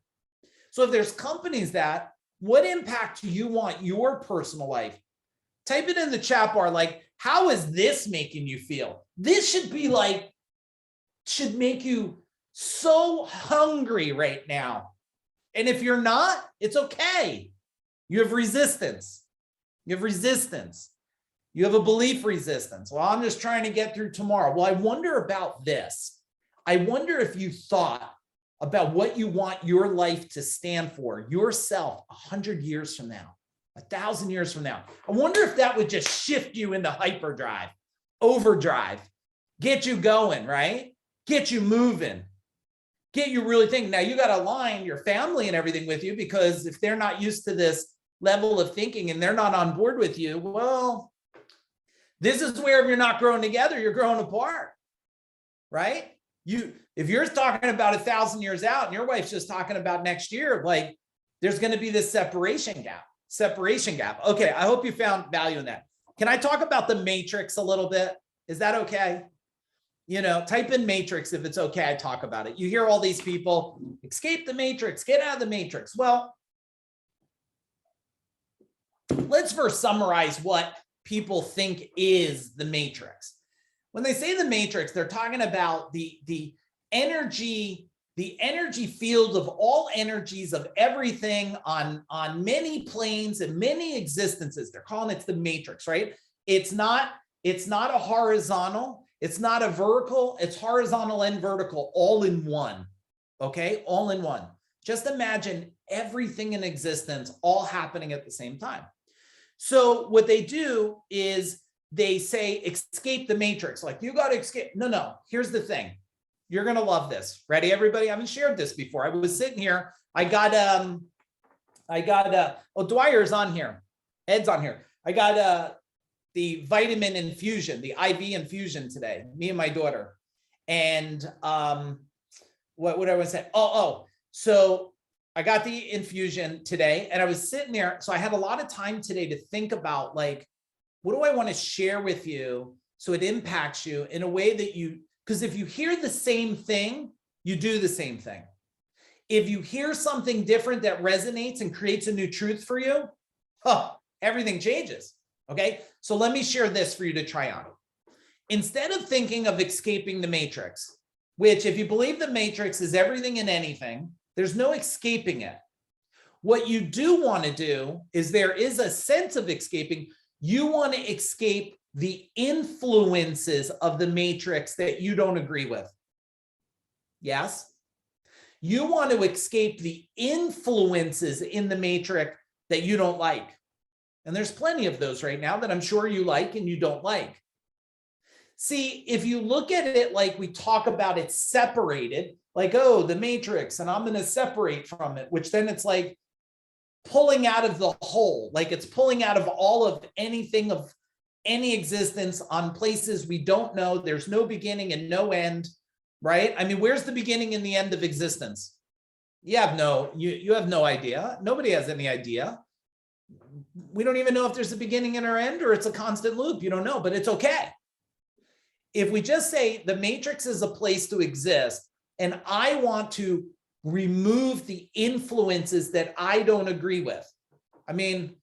So if there's companies that, what impact do you want your personal life? Type it in the chat bar, like, how is this making you feel? This should be like, should make you so hungry right now. And if you're not, it's okay. You have resistance. You have resistance. You have a belief resistance. Well, I'm just trying to get through tomorrow. Well, I wonder about this. I wonder if you thought about what you want your life to stand for, yourself 100 years from now, 1,000 years from now. I wonder if that would just shift you into hyperdrive, overdrive, get you going, right? Get you moving, get you really thinking. Now you got to align your family and everything with you, because if they're not used to this level of thinking and they're not on board with you, well, this is where if you're not growing together, you're growing apart, right? If you're talking about 1,000 years out and your wife's just talking about next year, like, there's going to be this separation gap. Okay, I hope you found value in that. Can I talk about the matrix a little bit? Is that okay? You know, type in matrix if it's okay, I talk about it. You hear all these people, escape the matrix, get out of the matrix. Well, let's first summarize what people think is the matrix. When they say the matrix, they're talking about the energy the energy field of all energies of everything on many planes and many existences. They're calling it the matrix, right? It's not a horizontal, it's not a vertical, it's horizontal and vertical all in one. Okay, all in one. Just imagine everything in existence all happening at the same time. So what they do is they say, escape the matrix. Like, you got to escape. No, here's the thing. You're going to love this. Ready, everybody? I haven't shared this before. I was sitting here. I got Dwyer's on here. Ed's on here. I got the vitamin infusion, the IV infusion today, me and my daughter. And what would I want to say? So I got the infusion today and I was sitting there. So I had a lot of time today to think about, like, what do I want to share with you so it impacts you in a way that because if you hear the same thing, you do the same thing. If you hear something different that resonates and creates a new truth for you, everything changes. Okay. So let me share this for you to try on. Instead of thinking of escaping the matrix, which, if you believe the matrix is everything and anything, there's no escaping it. What you do want to do is, there is a sense of escaping. You want to escape the influences of the matrix that you don't agree with. Yes? You want to escape the influences in the matrix that you don't like. And there's plenty of those right now that I'm sure you like and you don't like. See, if you look at it like we talk about it separated, like, oh, the matrix, and I'm going to separate from it, which then it's like pulling out of the whole, like it's pulling out of all of anything of any existence on places we don't know. There's no beginning and no end, right? I mean, where's the beginning and the end of existence? You have no idea. Nobody has any idea. We don't even know if there's a beginning and an end, or it's a constant loop. You don't know, but it's okay. If we just say the matrix is a place to exist, and I want to remove the influences that I don't agree with. I mean,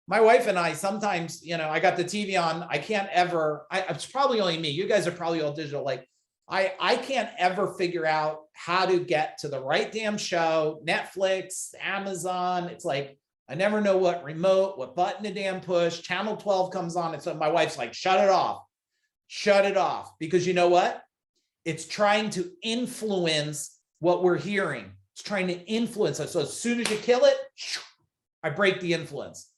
my wife and I sometimes, I got the TV on. I can't ever, it's probably only me. You guys are probably all digital. Like, I can't ever figure out how to get to the right damn show, Netflix, Amazon. It's like, I never know what remote, what button to damn push. Channel 12 comes on. And so my wife's like, shut it off. Shut it off. Because you know what? It's trying to influence what we're hearing. It's trying to influence us. So as soon as you kill it, I break the influence.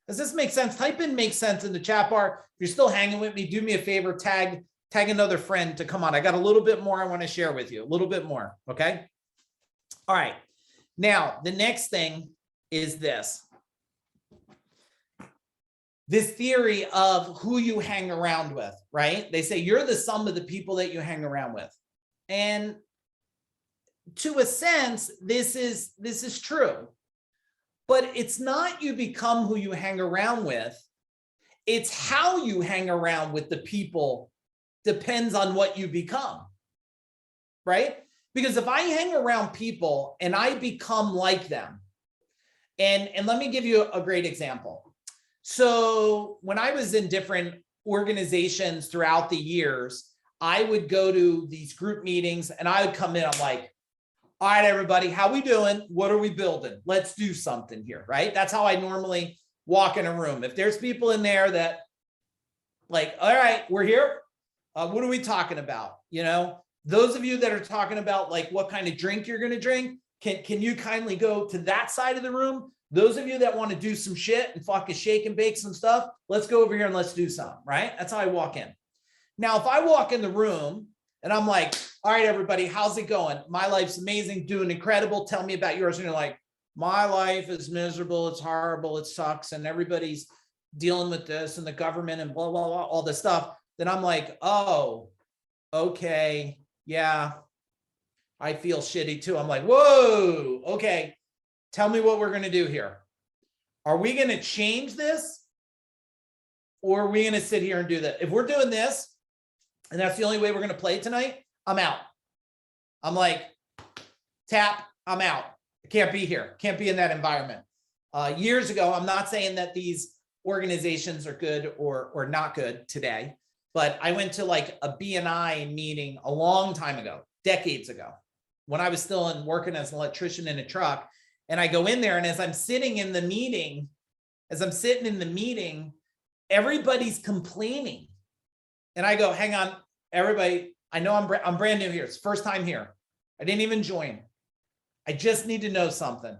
Does this make sense? Type in "makes sense" in the chat bar. If you're still hanging with me, do me a favor, tag another friend to come on. I got a little bit more I want to share with you, a little bit more. Okay. All right. Now, the next thing is this theory of who you hang around with, right? They say you're the sum of the people that you hang around with. And to a sense, this is true, but it's not you become who you hang around with. It's how you hang around with the people depends on what you become, right? Because if I hang around people and I become like them, and let me give you a great example. So when I was in different organizations throughout the years, I would go to these group meetings and I would come in, I'm like, all right, everybody, how we doing? What are we building? Let's do something here, right? That's how I normally walk in a room. If there's people in there that like, all right, we're here. What are we talking about? Those of you that are talking about like what kind of drink you're going to drink, can you kindly go to that side of the room? Those of you that want to do some shit and fucking shake and bake some stuff, let's go over here and let's do some, right? That's how I walk in. Now, if I walk in the room and I'm like, all right, everybody, how's it going? My life's amazing, doing incredible. Tell me about yours. And you're like, my life is miserable. It's horrible. It sucks. And everybody's dealing with this and the government and blah, blah, blah, all this stuff. Then I'm like, oh, okay. Yeah, I feel shitty too. I'm like, whoa, okay. Tell me what we're going to do here. Are we going to change this? Or are we going to sit here and do that? If we're doing this, and that's the only way we're going to play tonight, I'm out. I'm like, tap, I'm out. I can't be here. Can't be in that environment. Years ago, I'm not saying that these organizations are good or not good today, but I went to like a BNI meeting a long time ago, decades ago. when I was still working as an electrician in a truck. And I go in there, and as I'm sitting in the meeting, everybody's complaining. And I go, hang on, everybody, I know I'm brand new here. It's first time here. I didn't even join. I just need to know something.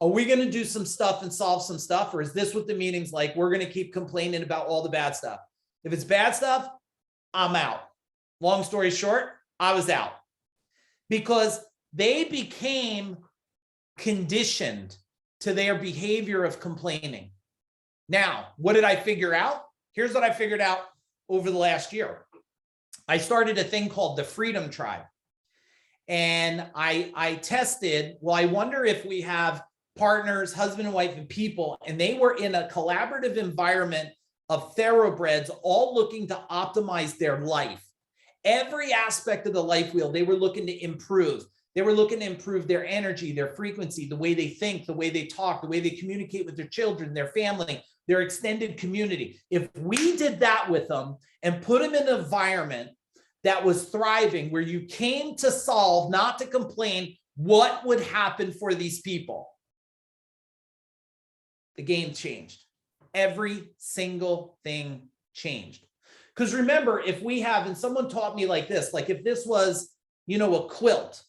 Are we going to do some stuff and solve some stuff? Or is this what the meeting's like? We're going to keep complaining about all the bad stuff. If it's bad stuff, I'm out. Long story short, I was out because they became conditioned to their behavior of complaining. Now, what did I figure out? Here's what I figured out over the last year. I started a thing called the Freedom Tribe. And I tested, well, I wonder if we have partners, husband and wife and people, and they were in a collaborative environment of thoroughbreds, all looking to optimize their life. Every aspect of the life wheel, they were looking to improve. They were looking to improve their energy, their frequency, the way they think, the way they talk, the way they communicate with their children, their family, their extended community. If we did that with them and put them in an environment that was thriving, where you came to solve, not to complain, what would happen for these people? The game changed. Every single thing changed. Because remember, if we have, and someone taught me like this, like if this was, a quilt,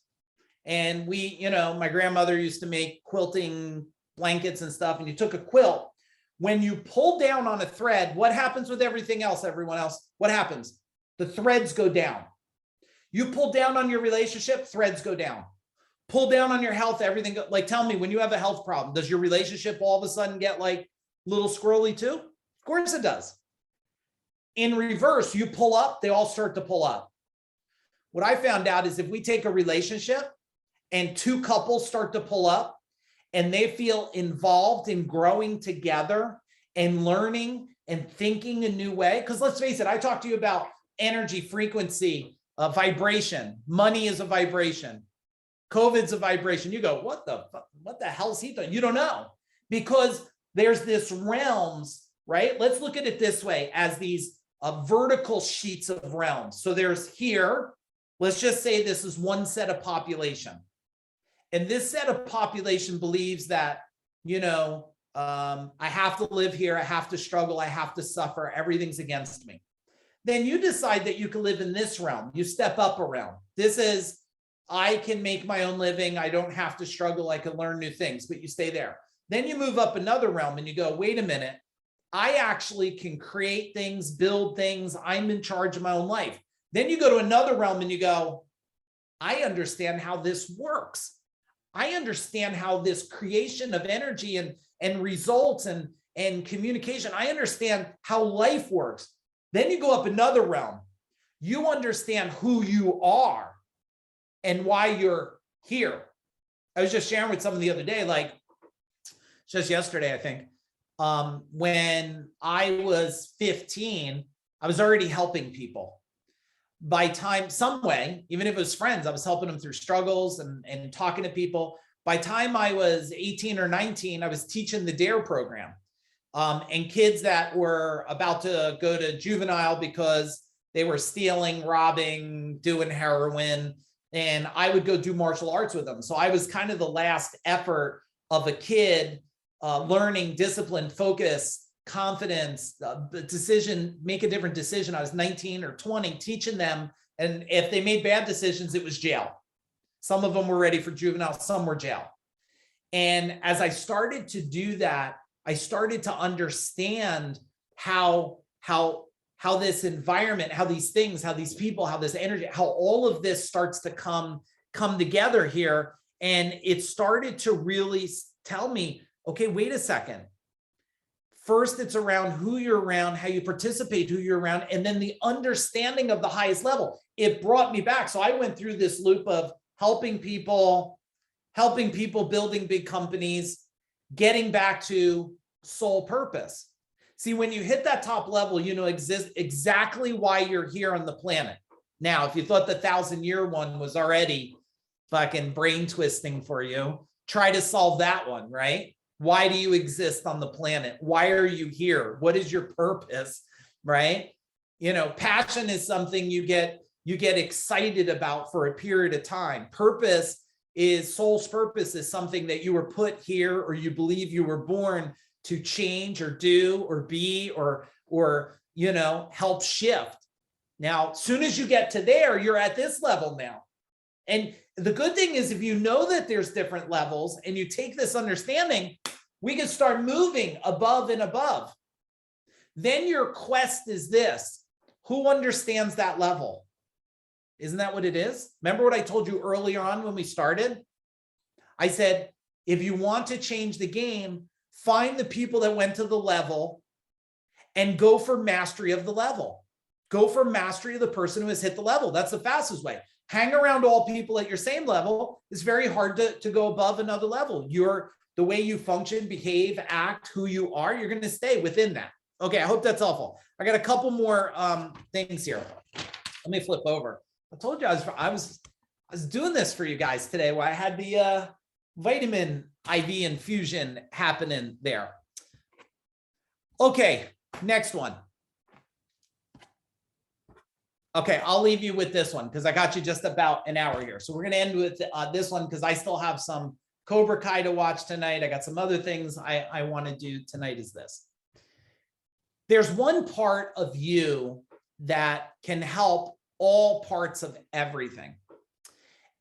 and my grandmother used to make quilting blankets and stuff, and you took a quilt, when you pull down on a thread, what happens with everything else, everyone else? What happens? The threads go down. You pull down on your relationship, threads go down. Pull down on your health, everything. Like, tell me, when you have a health problem, does your relationship all of a sudden get like a little squirrely too? Of course it does. In reverse, you pull up, they all start to pull up. What I found out is if we take a relationship and two couples start to pull up and they feel involved in growing together and learning and thinking a new way, because let's face it, I talked to you about energy, frequency, vibration. Money is a vibration. COVID's a vibration. You go, what the hell's he doing? You don't know, because there's this realms, right? Let's look at it this way, as these vertical sheets of realms. So there's here, let's just say this is one set of population. And this set of population believes that, I have to live here. I have to struggle. I have to suffer. Everything's against me. Then you decide that you can live in this realm. You step up a realm. This is, I can make my own living. I don't have to struggle. I can learn new things, but you stay there. Then you move up another realm and you go, wait a minute. I actually can create things, build things. I'm in charge of my own life. Then you go to another realm and you go, I understand how this works. I understand how this creation of energy and results and communication, I understand how life works. Then you go up another realm. You understand who you are and why you're here. I was just sharing with someone the other day, like just yesterday, I think, when I was 15, I was already helping people. By time, some way, even if it was friends, I was helping them through struggles and talking to people. By time I was 18 or 19, I was teaching the DARE program. And kids that were about to go to juvenile because they were stealing, robbing, doing heroin, and I would go do martial arts with them. So I was kind of the last effort of a kid learning discipline, focus, confidence, decision, make a different decision. I was 19 or 20 teaching them. And if they made bad decisions, it was jail. Some of them were ready for juvenile, some were jail. And as I started to do that, I started to understand how this environment, how these things, how these people, how this energy, how all of this starts to come together here. And it started to really tell me, okay, wait a second. First, it's around who you're around, how you participate, who you're around, and then the understanding of the highest level. It brought me back. So I went through this loop of helping people, building big companies, getting back to soul purpose. See, when you hit that top level, you know exactly why you're here on the planet. Now, if you thought the 1,000-year one was already fucking brain twisting for you, try to solve that one, right? Why do you exist on the planet? Why are you here? What is your purpose, right? Passion is something you get you get excited about for a period of time. Purpose is, soul's purpose is something that you were put here, or you believe you were born to change or do or be or help shift. Now, as soon as you get to there, you're at this level now. And the good thing is, if you know that there's different levels and you take this understanding, we can start moving above and above. Then your quest is this: who understands that level? Isn't that what it is? Remember what I told you earlier on when we started? I said, if you want to change the game, find the people that went to the level and go for mastery of the level. Go for mastery of the person who has hit the level. That's the fastest way. Hang around all people at your same level. It's very hard to go above another level. The way you function, behave, act, who you are, you're going to stay within that. Okay, I hope that's helpful. I got a couple more things here. Let me flip over. I told you I was doing this for you guys today, where I had the vitamin IV infusion happening there. Okay, next one. Okay, I'll leave you with this one because I got you just about an hour here. So we're going to end with this one because I still have some Cobra Kai to watch tonight. I got some other things I want to do tonight. Is this. There's one part of you that can help all parts of everything.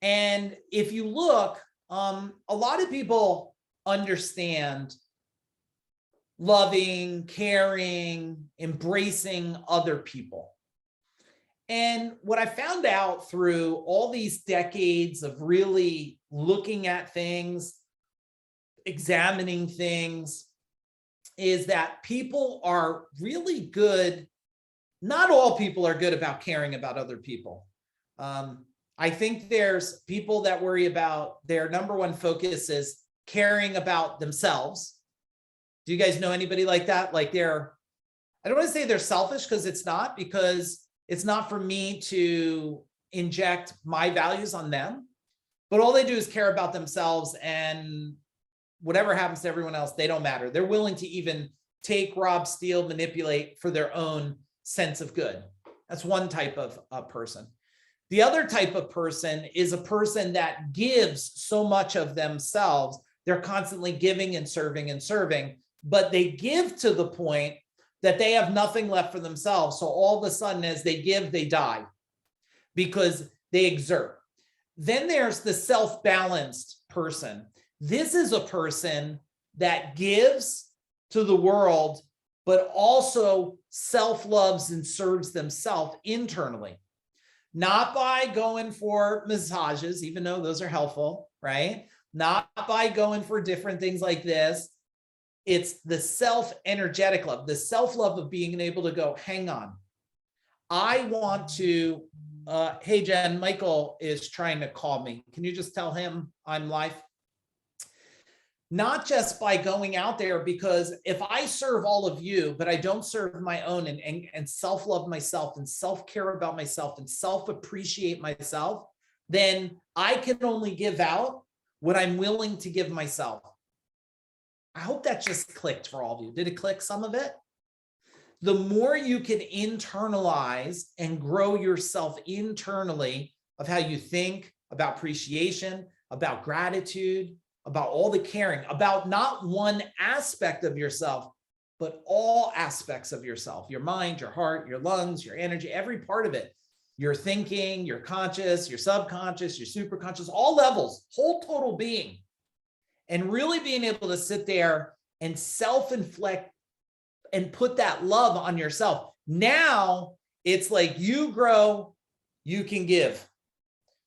And if you look, a lot of people understand loving, caring, embracing other people. And what I found out through all these decades of really looking at things, examining things, is that people are really good. Not all people are good about caring about other people. I think there's people that worry about their number one focus is caring about themselves. Do you guys know anybody like that? Like I don't want to say they're selfish, because it's not, because it's not for me to inject my values on them, but all they do is care about themselves, and whatever happens to everyone else, they don't matter. They're willing to even take, rob, steal, manipulate for their own sense of good. That's one type of person. The other type of person is a person that gives so much of themselves. They're constantly giving and serving, but they give to the point that they have nothing left for themselves. So all of a sudden, as they give, they die because they exert. Then there's the self-balanced person. This is a person that gives to the world, but also self-loves and serves themselves internally. Not by going for massages, even though those are helpful, right? Not by going for different things like this. It's the self-energetic love, the self-love of being able to go, hang on. I want to, hey, Jen, Michael is trying to call me. Can you just tell him I'm live? Not just by going out there, because if I serve all of you, but I don't serve my own and self-love myself and self-care about myself and self-appreciate myself, then I can only give out what I'm willing to give myself. I hope that just clicked for all of you. Did it click, some of it? The more you can internalize and grow yourself internally of how you think about appreciation, about gratitude, about all the caring, about not one aspect of yourself, but all aspects of yourself, your mind, your heart, your lungs, your energy, every part of it, your thinking, your conscious, your subconscious, your superconscious, all levels, whole total being. And really being able to sit there and self-inflict and put that love on yourself. Now it's like you grow, you can give.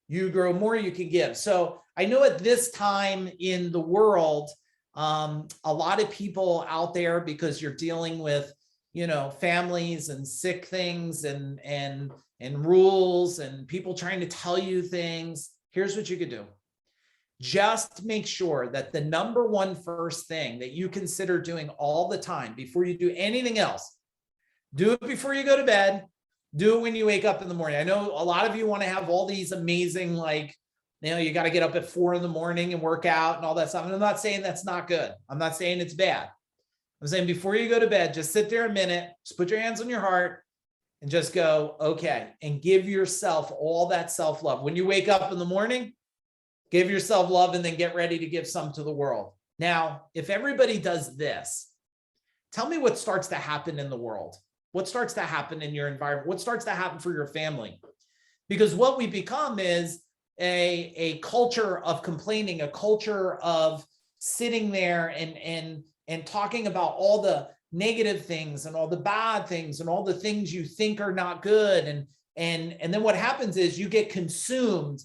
You grow more, you can give. So I know at this time in the world, a lot of people out there, because you're dealing with, families and sick things and rules and people trying to tell you things. Here's what you could do. Just make sure that the number one first thing that you consider doing all the time before you do anything else, do it before you go to bed, do it when you wake up in the morning. I know a lot of you want to have all these amazing, you got to get up at 4 a.m. and work out and all that stuff. And I'm not saying that's not good. I'm not saying it's bad. I'm saying before you go to bed, just sit there a minute, just put your hands on your heart and just go, okay, and give yourself all that self-love. When you wake up in the morning, give yourself love and then get ready to give some to the world. Now, if everybody does this, tell me what starts to happen in the world. What starts to happen in your environment? What starts to happen for your family? Because what we become is a culture of complaining, a culture of sitting there and talking about all the negative things and all the bad things and all the things you think are not good. And then what happens is you get consumed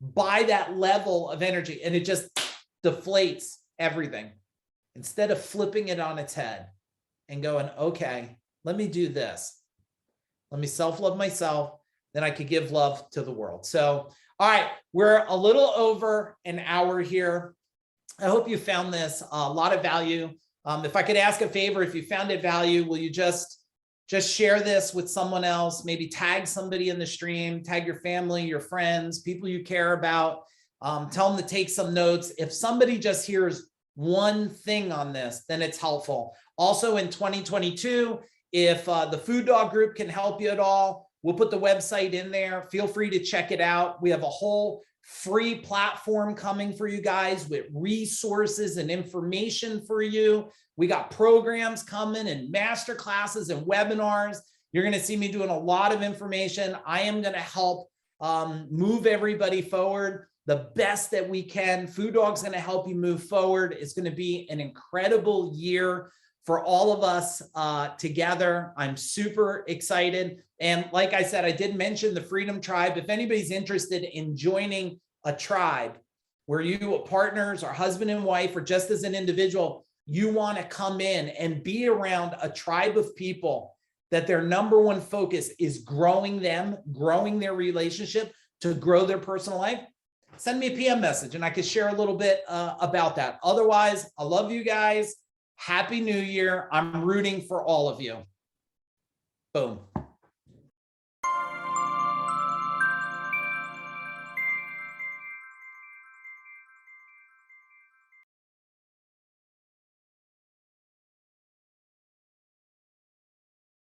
by that level of energy and it just deflates everything. Instead of flipping it on its head and going, okay, let me do this. Let me self-love myself. Then I could give love to the world. So, all right, we're a little over an hour here. I hope you found this a lot of value. If I could ask a favor, if you found it value, will you just share this with someone else? Maybe tag somebody in the stream, tag your family, your friends, people you care about. Tell them to take some notes. If somebody just hears one thing on this, then it's helpful. Also in 2022, if the FuDog Group can help you at all, we'll put the website in there. Feel free to check it out. We have a whole free platform coming for you guys with resources and information for you. We got programs coming and master classes and webinars. You're going to see me doing a lot of information. I am going to help move everybody forward the best that we can. FuDog's going to help you move forward. It's going to be an incredible year for all of us together. I'm super excited. And like I said, I did mention the Freedom Tribe. If anybody's interested in joining a tribe where you partners or husband and wife, or just as an individual, you want to come in and be around a tribe of people that their number one focus is growing them, growing their relationship to grow their personal life, send me a PM message and I could share a little bit about that. Otherwise, I love you guys. Happy New Year. I'm rooting for all of you. Boom.